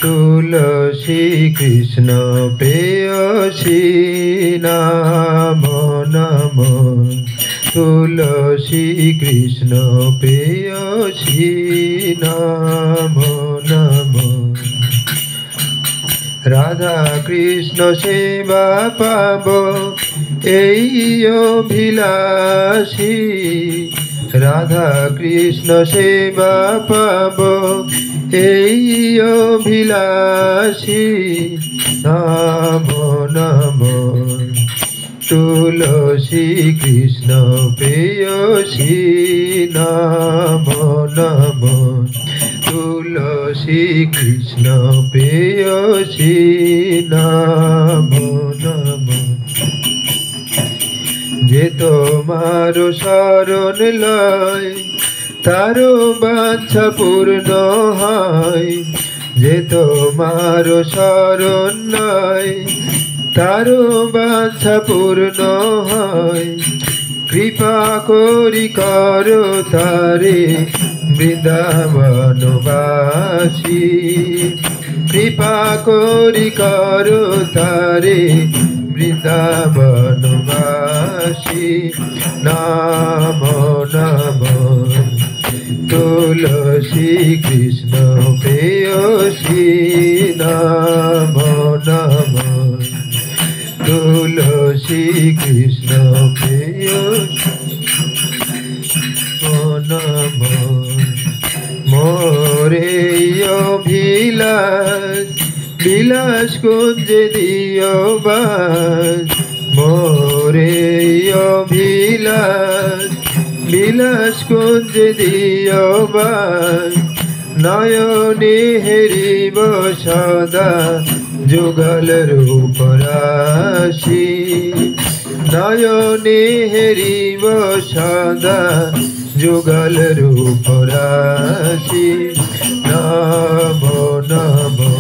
तुलसी कृष्ण प्रेयसी नमो नमो तुलसी कृष्ण प्रेयसी नमो नमो राधा कृष्ण सेवा पाबो এই অভিলাষী राधा कृष्ण सेवा पाबो এই অভিলাষী नमो नमो तुलसी कृष्ण प्रेयसी नमो नमो तुलसी कृष्ण प्रेयसी नमो नमो जे तोमार शरण लय तारो बांछा पूर्ण हय जे तोमार शरण लय तारो बांछा पूर्ण हय कृपा करि करो तारे वृंदावनवासी कृपा करि करो तारे वृंदावनवासी नमो नमो तुलसी कृष्ण प्रेयसी नमो नमो तुलसी कृष्ण प्रेयसी नमो मोरे अभिलाष বিলাস কুঞ্জে দিও বাস মোরে অভিলাষ বিলাস কুঞ্জে দিও বাস নয়নে হেরিব সদা যুগল রূপ রাশি নয়নে হেরিব সদা যুগল রূপ রাশি নমো নমো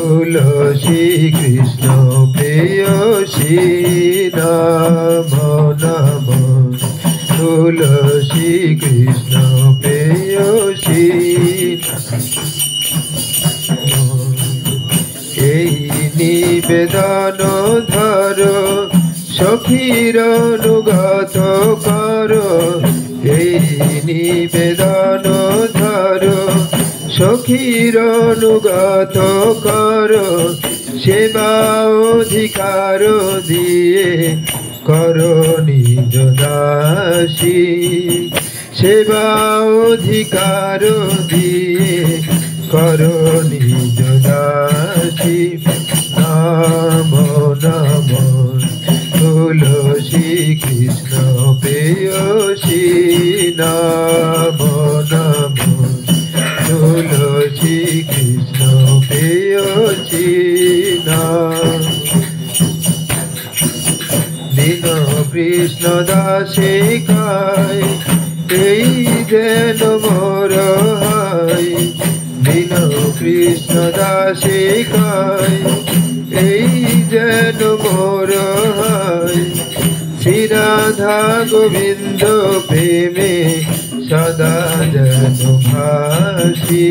तुलसी कृष्ण प्रेयसी नमो नमो तुलसी कृष्ण प्रेयसी এই নিবেদন ধর সখীর অনুগত কর এই নিবেদন ধর সখীর অনুগত কর সেবা অধিকার দিয়ে কর নিজ দাসী সেবা অধিকার দিয়ে কর নিজ দাসী নমো নমো তুলসী কৃষ্ণ প্রেয়সী নমো নমো तुलसी कृष्ण प्रेयसी दीन कृष्ण दासे खाय এই যেন মোর হায় দীন কৃষ্ণ দাসে খায় এই যেন মোর হায় শ্রী রাধা গোবিন্দ প্রেমে सदा जन भासी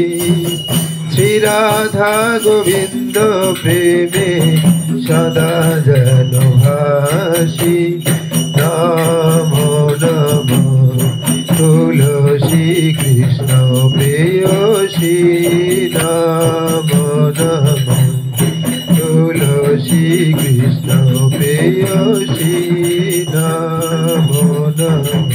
श्री राधा गोविंद प्रेमे सदा जन भासी नमो नमो तुलसी कृष्ण प्रेयसी नमो नमो तुलसी कृष्ण प्रेयसी नमो नमो